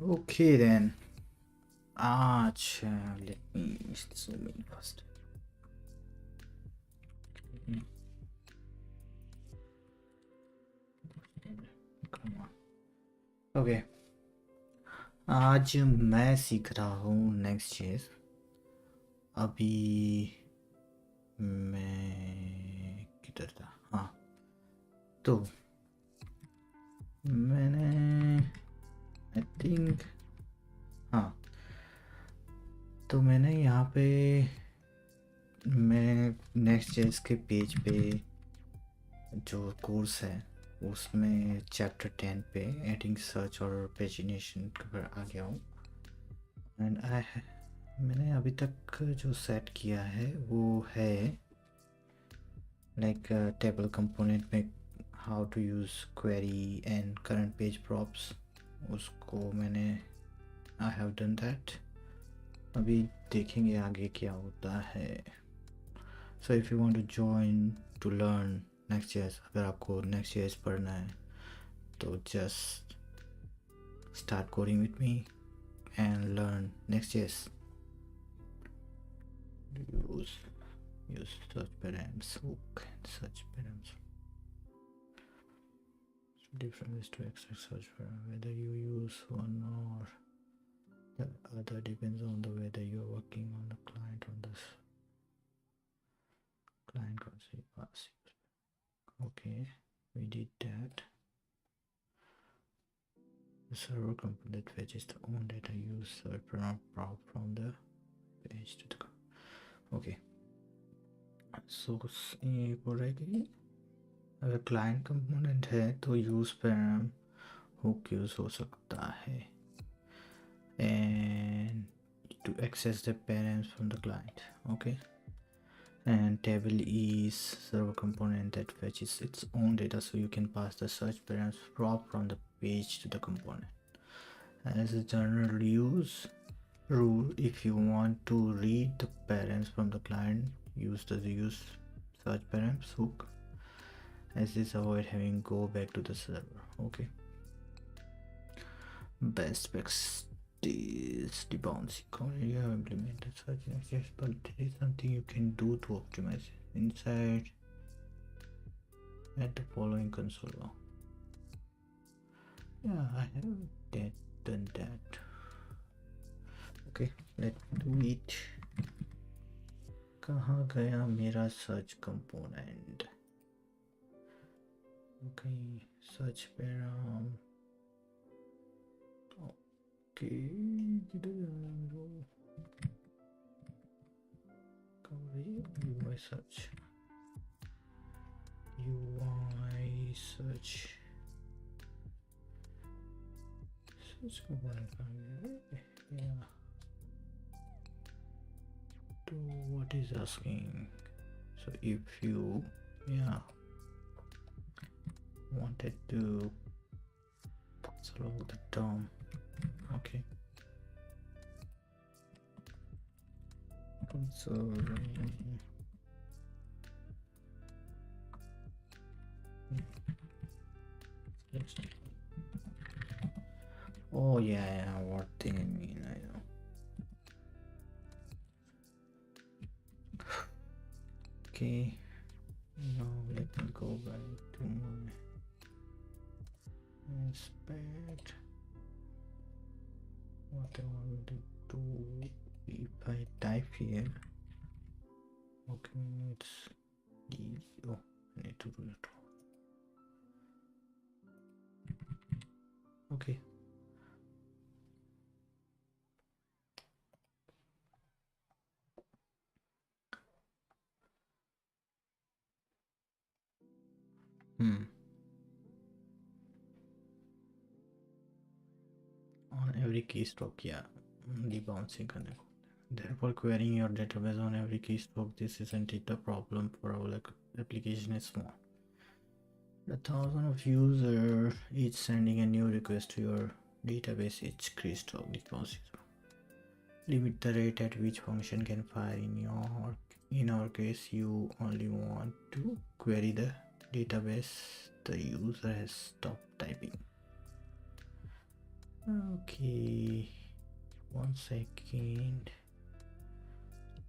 Okay then. Let me zoom in first. Come on. Okay. आज मैं सीख रहा हूँ Next.js. अभी मैं किधर था? हाँ, तो मैंने आई थिंक हाँ, तो मैंने यहाँ पे मैं Next.js के पेज पे जो कोर्स है उसमें चैप्टर 10 पे एडिंग सर्च और पेजिनेशन पर आ गया हूँ. एंड मैंने अभी तक जो सेट किया है वो है लाइक टेबल कंपोनेंट में how to use query and current page props. उसको मैंने आई हैव डन दैट. अभी देखेंगे आगे क्या होता है. So if you want to join to learn Next.js, अगर आपको Next.js पढ़ना है तो just start coding with me and learn Next.js. Use search params, hook and search params. Different ways to access search param. Whether you use one or the other depends on the whether you are working on the client on this client concept. Okay, we did that. The server component fetches the own data use search param prop from the page to the okay. So ये बोल रहा है कि अगर client component है तो use params hook use हो सकता है and to access the params from the client. Okay, and table is server component that fetches its own data, so you can pass the search params prop from the page to the component. As a general use rule, if you want to read the params from the client, use the use search params hook, as this avoid having go back to the server. Okay, best practice the bouncy corner. You have implemented such access, but there is something you can do to optimize inside at the following console log. Yeah, I have done that. Okay, let's do it. कहाँ गया मेरा search component? Okay, search params. Okay, किधर जा रहा है मेरा UI search. UI search. Search component कहाँ गया? Yeah. So what is asking? So if you wanted to select the term, okay, console. Oh yeah, what they mean, I know. Okay, now let me go back to my inspect. What I want to do, if I type here, okay, it's oh, I need to do it. Okay. On every keystroke, yeah, debouncing करने को. Therefore, querying your database on every keystroke, this isn't it a problem for our application is small. The thousands of users each sending a new request to your database each keystroke deposit. Limit the rate at which function can fire in our case, you only want to query the database the user has stopped typing. Okay, 1 second.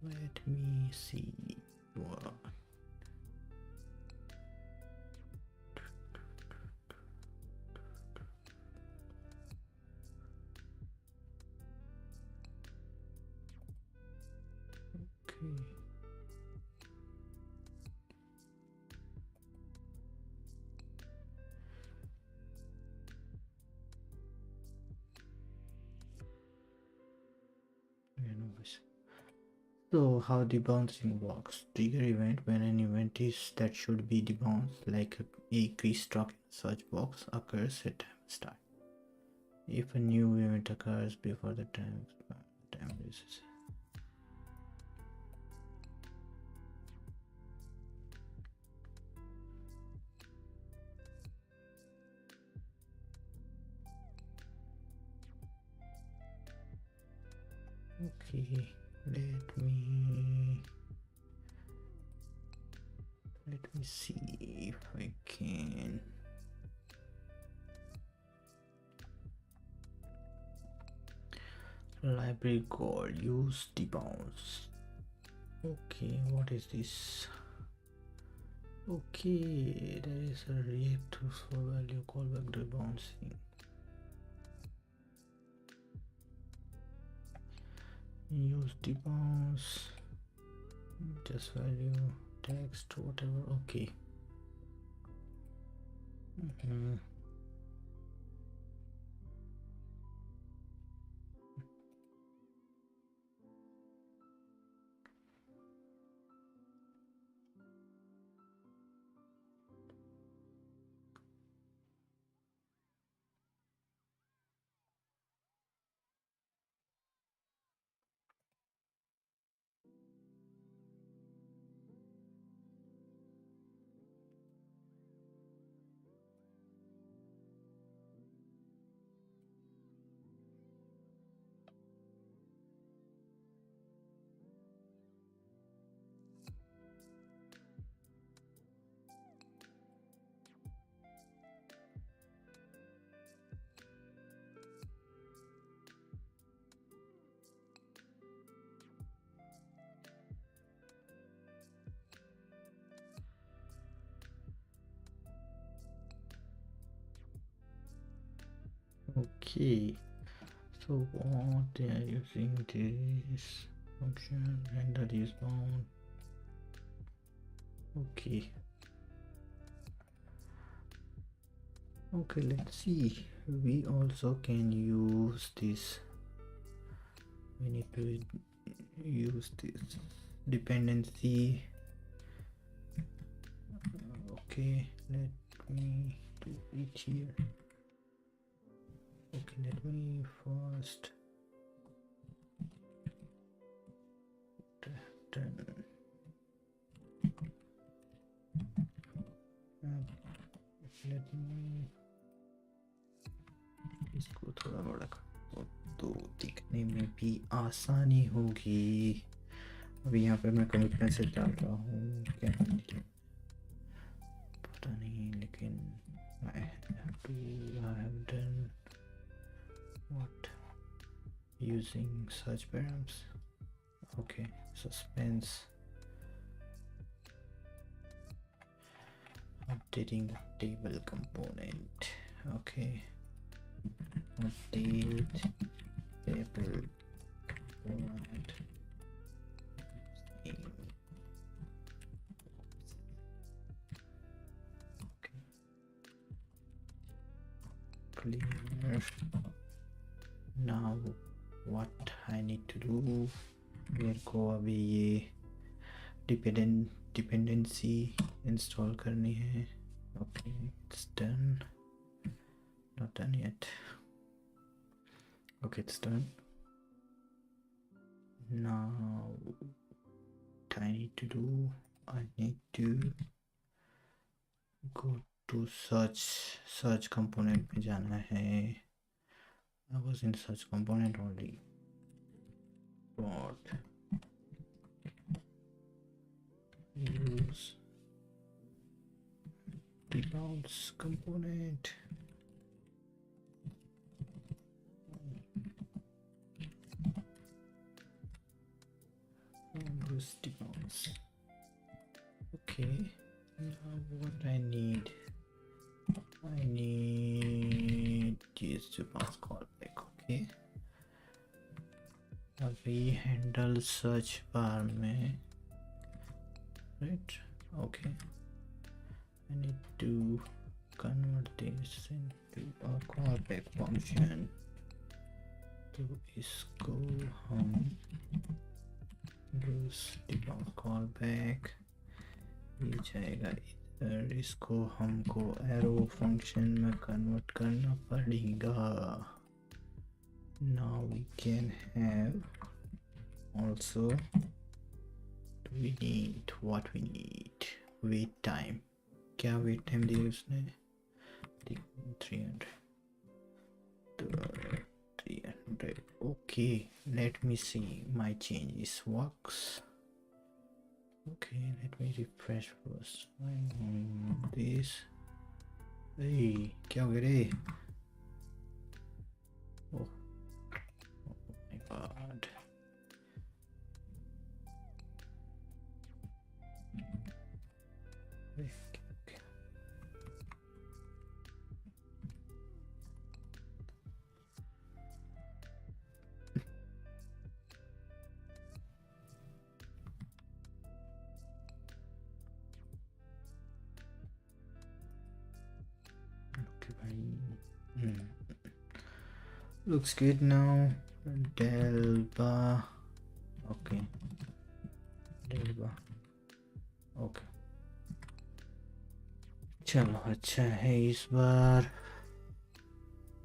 Let me see what. Okay. Anyways. So how debouncing works? Trigger event when an event is that should be debounced, like a keystroke in search box occurs at time start. If a new event occurs before the time is okay. Let me see if I can. Library called use debounce. Okay, what is this? Okay, there is a react to for value callback debouncing. Use debounce, just value text whatever. Okay. Okay, so what they are using this function and that is bound. Okay, let's see. We also can use this. We need to use this dependency. Okay, let me do it here. Okay, let me first turn let me इसको थोड़ा बड़ा कर तो दिखने में भी आसानी होगी. अभी यहाँ पे मैं कमिटमेंट से डालता हूँ क्या पता नहीं, लेकिन I have done what using search params. Okay, suspense, updating the table component. Okay, update table component. Okay, clear. Now what I need to do, मेरे को अभी ये dependency install करनी है. Okay, it's done. Not done yet. Okay, it's done. Now what I need to do, I need to go to search component में जाना है. I was in search component only. But use debounce component. use debounce. Okay, now what I need use debounce callback. Okay, अभी handle search bar में, right? Okay, I need to convert this into a callback function. तो इसको हम use debounce callback ये जाएगा इधर, इसको हमको arrow function में convert करना पड़ेगा. Now we can have also, we need what we need, wait time. क्या wait time दिया उसने? 300. 300. Okay, let me see my changes works. Okay, let me refresh first. This. Hey, क्या हो गया रे? Oh my god. Okay. Looks good now. Delba. Okay. Delba. Okay. चलो अच्छा है इस बार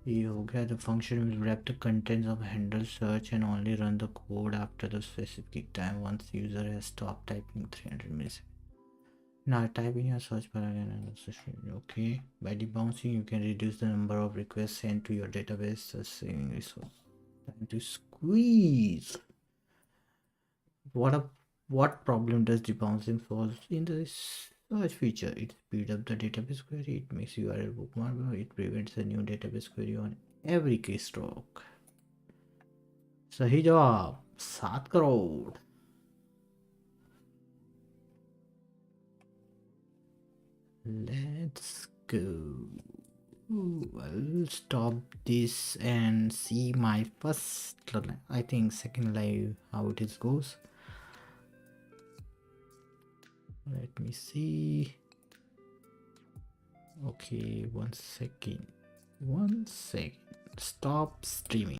ये हो गया. The function will wrap the contents of handle search and only run the code after the specific time once the user has stopped typing 300 milliseconds. Now type in your search bar again. Okay, by debouncing you can reduce the number of requests sent to your database, thus saving resources. Time to squeeze. What problem does debouncing solve in the search feature? It speeds up the database query, it makes URL bookmarkable, it prevents a new database query on every keystroke. सही जवाब 7 crore. Let's go. I'll stop this and see my first, I think second live, how it is goes. Let me see. Okay, 1 second. Stop streaming.